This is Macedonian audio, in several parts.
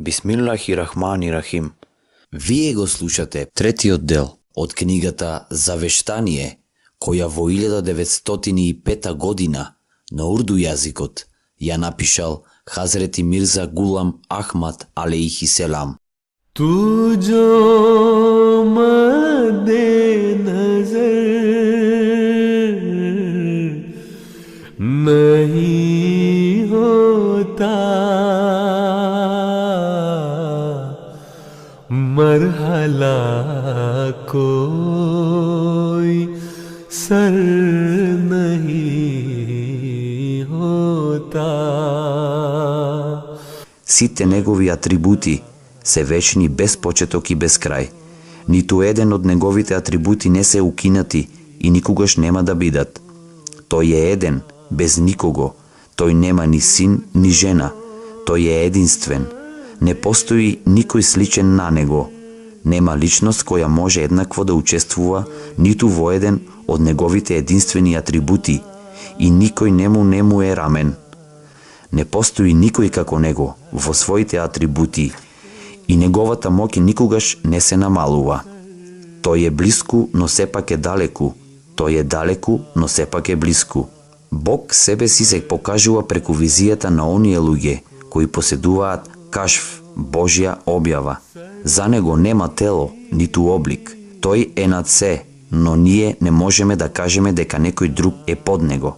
Бисмиллахи-рахмани-рахим. Вие го слушате третиот дел од книгата Завештание, која во 1905 година на урду јазикот ја напишал Хазрети Мирза Гулам Ахмад алейхи селам. तू जो मद्दे नजर नहीं होता, मरहला कोई सर नहीं होता. Сите негови атрибути се вечни без почеток и без крај. Ниту еден од неговите атрибути не се укинати и никогаш нема да бидат. Тој е еден, без никого. Тој нема ни син, ни жена. Тој е единствен. Не постои никој сличен на него. Нема личност која може еднакво да учествува ниту во еден од неговите единствени атрибути и никој нему е рамен. Не постои никој како него во своите атрибути и неговата моќ никогаш не се намалува. Тој е блиску, но сепак е далеку. Тој е далеку, но сепак е блиску. Бог себе си се покажува преку визијата на оние луѓе кои поседуваат кашф, Божја објава. За него нема тело, ниту облик. Тој е над се, но ние не можеме да кажеме дека некој друг е под него.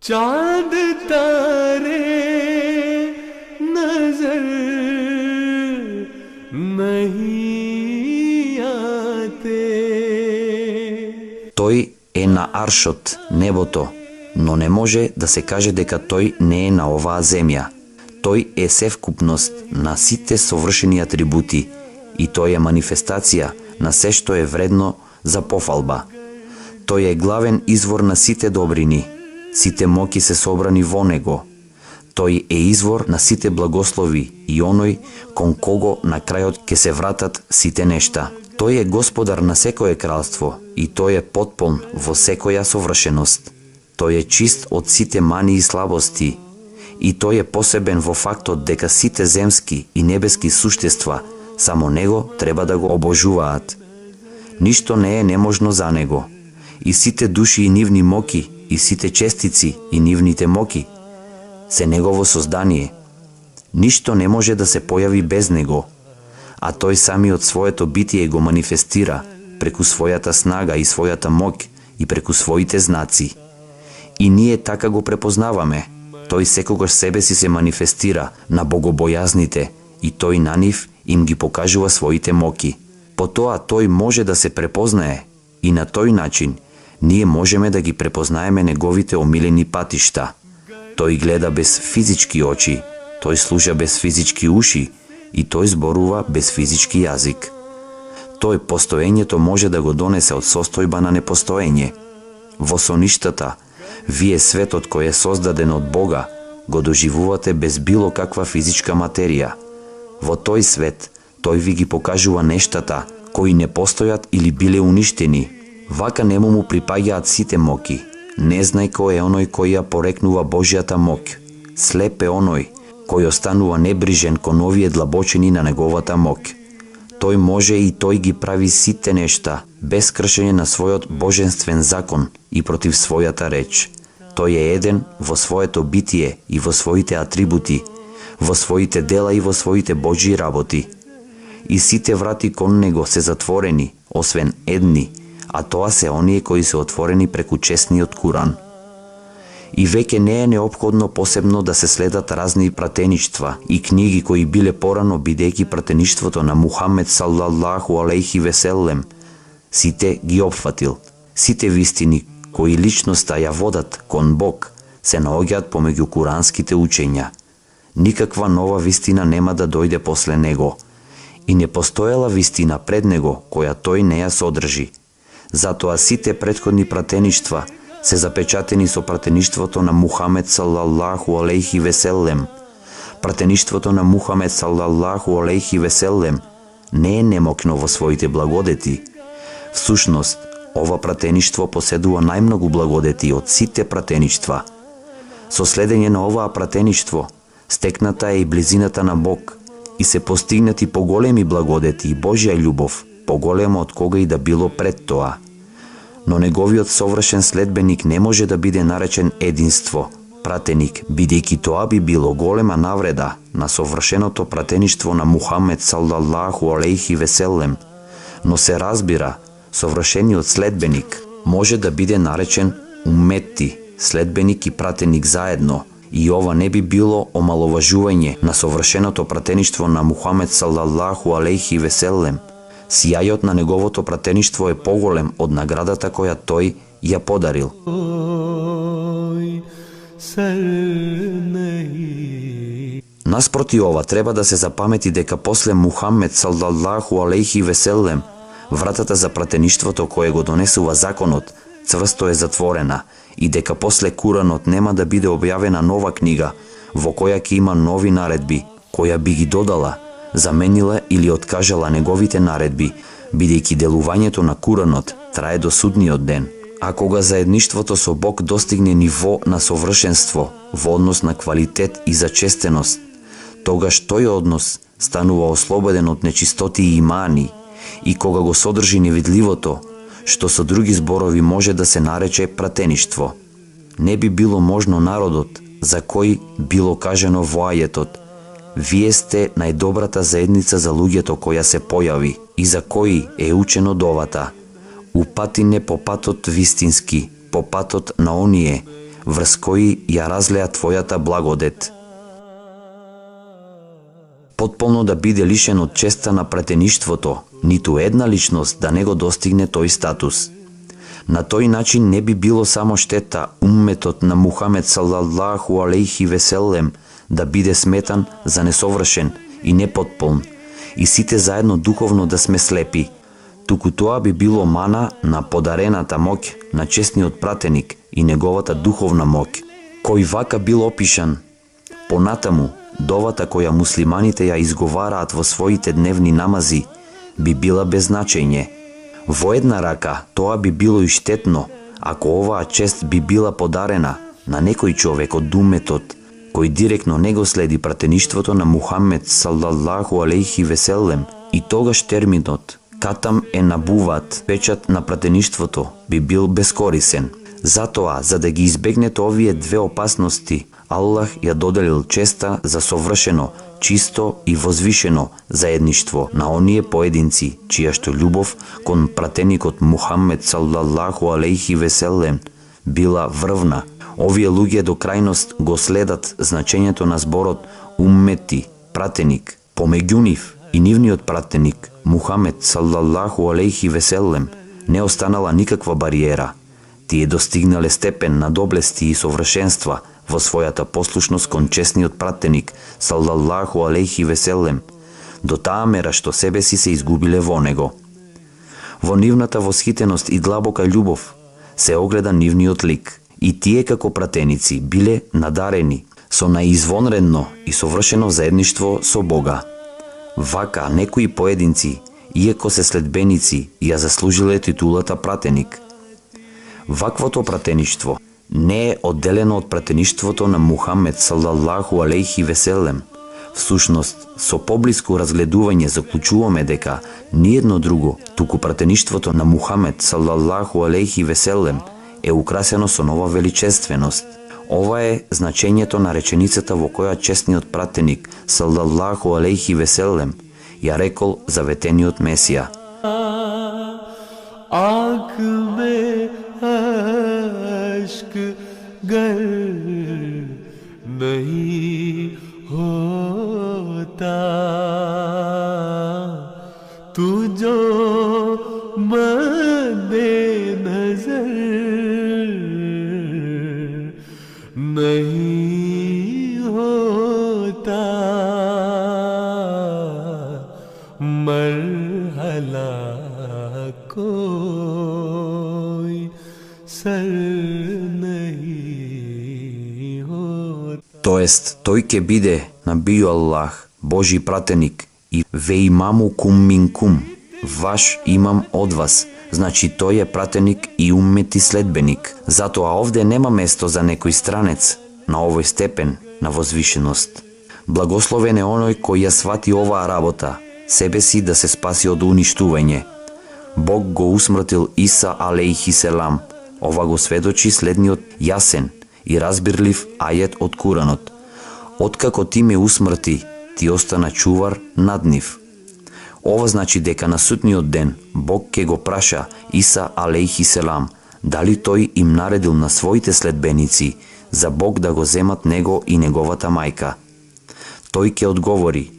चांद तारे नजर नहीं आते. Тој е на аршот, небото, но не може да се каже дека тој не е на оваа земја. Тој е севкупност на сите совршени атрибути и тој е манифестација на се што е вредно за пофалба. Тој е главен извор на сите добрини. Сите моки се собрани во него. Тој е извор на сите благослови и оној кон кого на крајот ќе се вратат сите нешта. Тој е господар на секое кралство и тој е потполн во секоја совршеност. Тој е чист од сите мани и слабости и тој е посебен во фактот дека сите земски и небески суштества само него треба да го обожуваат. Ништо не е неможно за него. И сите души и нивни моки и сите честици и нивните моки се негово создание. Ништо не може да се појави без него, а тој самиот своето битие го манифестира преку својата снага и својата моќ и преку своите знаци. И ние така го препознаваме. Тој секогаш себе си се манифестира на богобојазните и тој на нив им ги покажува своите моки. Потоа тој може да се препознае и на тој начин ние можеме да ги препознаеме неговите омилени патишта. Тој гледа без физички очи, тој слуша без физички уши и тој зборува без физички јазик. Тој постоењето може да го донесе од состојба на непостоење. Во соништата, вие светот кој е создаден од Бога, го доживувате без било каква физичка материја. Во тој свет, тој ви ги покажува нештата кои не постојат или биле уништени. Вака нему му припаѓаат сите моки. Незнајко е оној кој ја порекнува Божјата моќ. Слеп е оној кој останува небрижен кон овие длабочини на неговата моќ. Тој може и тој ги прави сите нешта, без кршење на својот божествен закон и против својата реч. Тој е еден во своето битие и во своите атрибути, во своите дела и во своите Божји работи. И сите врати кон него се затворени, освен едни, а тоа се оние кои се отворени преку честниот Куран. И веќе не е неопходно посебно да се следат разни пратеништва и книги кои биле порано бидејќи пратеништвото на Мухамед салаллаху алейхи веселем сите ги опфатил. Сите вистини кои личноста ја водат кон Бог се наоѓаат помеѓу куранските учења. Никаква нова вистина нема да дојде после него и не постоела вистина пред него која тој не ја содржи. Затоа сите претходни пратеништва се запечатени со пратеништвото на Мухамед салаллаху алейхи веселем. Пратеништвото на Мухамед салаллаху алейхи веселем не е немокно во своите благодети. Всушност, ова пратеништво поседува најмногу благодети од сите пратеништва. Со следење на оваа пратеништво, стекната е и близината на Бог и се постигнати поголеми благодети и Божја љубов, поголема од кога и да било пред тоа. Но неговиот совршен следбеник не може да биде наречен единство, пратеник, бидејќи тоа би било голема навреда на совршеното пратеништво на Мухамед саллаллаху алейхи веселем, но се разбира, совршениот следбеник може да биде наречен умметти, следбеник и пратеник заедно, и ова не би било омаловажување на совршеното пратеништво на Мухамед саллаллаху алейхи веселем. Сијајот на неговото пратеништво е поголем од наградата која тој ја подарил. Наспроти ова треба да се запамети дека после Мухамед саллаллаху алейхи веселем вратата за пратеништвото кое го донесува законот цврсто е затворена и дека после Куранот нема да биде објавена нова книга во која ќе има нови наредби, која би ги додала, заменила или откажала неговите наредби, бидејќи делувањето на Куранот трае до судниот ден. А кога заедништвото со Бог достигне ниво на совршенство во однос на квалитет и зачестеност, тогаш тој однос станува ослободен од нечистоти и мани, и кога го содржи невидливото, што со други зборови може да се нарече пратеништво. Не би било можно народот, за кој било кажено во ајетот: вие сте најдобрата заедница за луѓето која се појави, и за кои е учено довата: упати не по патот вистински, по патот на оние, врз кои ја разлеа твојата благодет. Потполно да биде лишен од честа на пратеништвото, ниту една личност да не го достигне тој статус. На тој начин не би било само штета умметот на Мухамед саллаллаху алейхи веселем да биде сметан за несовршен и непотполн, и сите заедно духовно да сме слепи, туку тоа би било мана на подарената моќ на честниот пратеник и неговата духовна моќ, кој вака бил опишан. Понатаму, довата која муслиманите ја изговараат во своите дневни намази би била без значење. Во една рака тоа би било и штетно, ако оваа чест би била подарена на некој човек од умметот, кој директно не го следи пратеништвото на Мухамед саллаллаху алейхи веселем, и тогаш терминот катам е набуват, печат на пратеништвото, би бил бескорисен. Затоа, за да ги избегнете овие две опасности, Аллах ја доделил честа за совршено, чисто и возвишено заедништво на оние поединци, чија што љубов кон пратеникот Мухамед саллаллаху алейхи веселем била врвна. Овие луѓе до крајност го следат значењето на зборот уммети, пратеник. Помеѓу нив и нивниот пратеник Мухамед саллаллаху алейхи веселем не останала никаква бариера. Тие достигнале степен на доблести и совршенства во својата послушност кон честниот пратеник саллаллаху алейхи веселем, до таа мера што себе си се изгубиле во него. Во нивната восхитеност и длабока љубов се огледа нивниот лик, и тие како пратеници биле надарени со наизвонредно и совршено заедништво со Бога. Вака некои поединци, иако се следбеници, ја заслужиле титулата пратеник. Ваквото пратеништво не е одделено од пратеништвото на Мухамед саллаллаху алейхи веселем. Всушност, со поблиско разгледување заклучуваме дека ниедно друго, туку пратеништвото на Мухамед саллаллаху алейхи веселем е украсено со нова величественост. Ова е значењето на реченицата во која честниот пратеник саллаллаху алейхи веселем ја рекол заветениот Месија. अश्क गर नहीं होता तू जो मद्दे नजर नहीं होता मरहला कोई सर नहीं हो। Тоест, тој ќе биде набију Аллах, Божи пратеник, и ве имаму кум минкум, ваш имам од вас, значи тој е пратеник и уммети следбеник. Затоа овде нема место за некој странец, на овој степен на возвишеност. Благословен е оној кој ја свати оваа работа, себе си да се спаси од уништување. Бог го усмртил Иса алейхи селам. Ова го сведочи следниот јасен и разбирлив ајет од Куранот. Откако ти ме усмрти, ти остана чувар над нив. Ова значи дека на судниот ден Бог ќе го праша Иса алейхи селам дали тој им наредил на своите следбеници за Бог да го земат него и неговата мајка. Тој ќе одговори: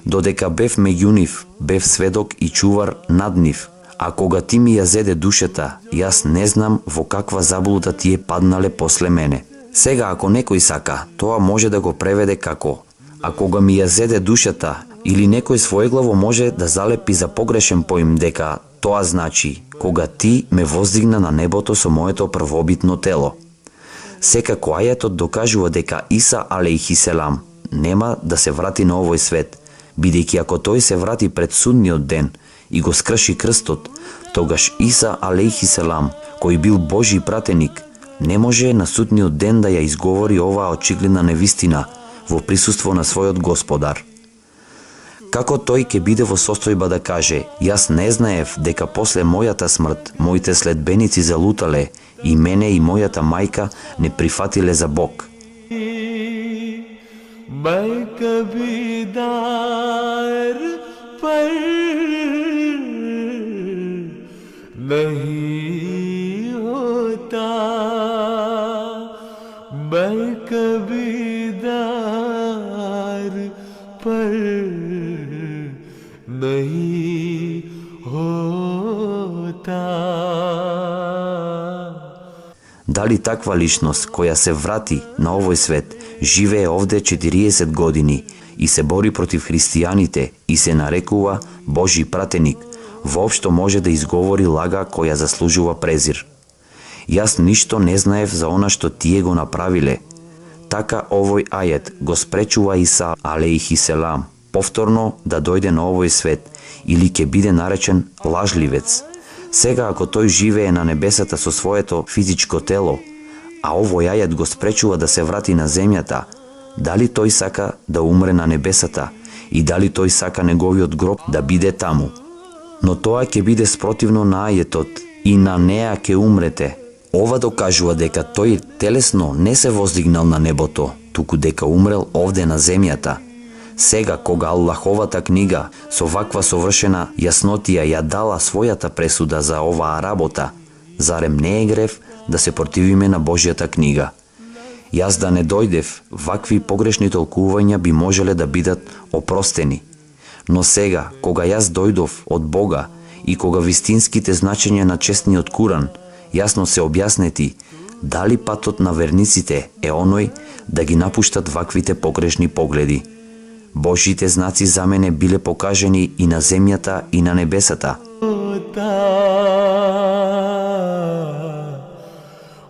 додека бев меѓу нив, бев сведок и чувар над нив, а кога ти ми ја зеде душата, јас не знам во каква заблуда тие паднале после мене. Сега, ако некој сака, тоа може да го преведе како: а кога ми ја зеде душата, или некој своеглаво може да залепи за погрешен поим дека тоа значи кога ти ме воздигна на небото со моето првобитно тело. Секако ајетот докажува дека Иса алейхи селам нема да се врати на овој свет, бидејќи ако тој се врати пред судниот ден и го скрши крстот, тогаш Иса алейхи селам, кој бил Божи пратеник, не може на судниот ден да ја изговори оваа очигледна невистина во присуство на својот Господар. Како тој ќе биде во состојба да каже: јас не знаев дека после мојата смрт моите следбеници залутале и мене и мојата мајка не прифатиле за Бог. मैं कभी दार पर नहीं होता, मैं कभी दार पर नहीं होता. Дали таква личност која се врати на овој свет, живее овде 40 години и се бори против христијаните и се нарекува Божи пратеник, воопшто може да изговори лага која заслужува презир? Јас ништо не знаев за она што тие го направиле. Така овој ајет го спречува Иса алейхи селам повторно да дојде на овој свет или ќе биде наречен лажливец. Сега ако тој живее на небесата со своето физичко тело, а овој ајет го спречува да се врати на земјата, дали тој сака да умре на небесата и дали тој сака неговиот гроб да биде таму? Но тоа ќе биде спротивно на ајетот: и на неа ќе умрете. Ова докажува дека тој телесно не се воздигнал на небото, туку дека умрел овде на земјата. Сега, кога Аллаховата книга со ваква совршена јаснотија ја дала својата пресуда за оваа работа, зарем не е грев да се противиме на Божјата книга? Јас да не дојдев, вакви погрешни толкувања би можеле да бидат опростени. Но сега, кога јас дојдов од Бога и кога вистинските значења на честниот Куран јасно се објаснети, дали патот на верниците е оној да ги напуштат ваквите погрешни погледи? Божите знаци за мене биле покажени и на земјата и на небесата.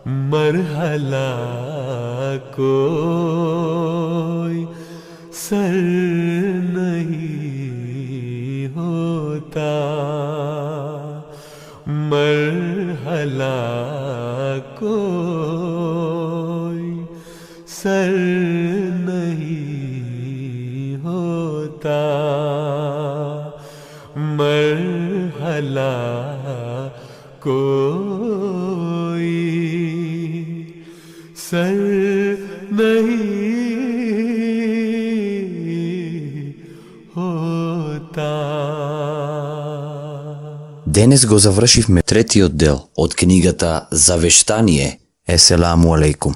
मरहला कोई सर नहीं होता, मरहला कोई सर नहीं होता, मरहला कोई सर नहीं होता. Денес го завршивме третиот дел од книгата Завештание. Еселаму алейкум.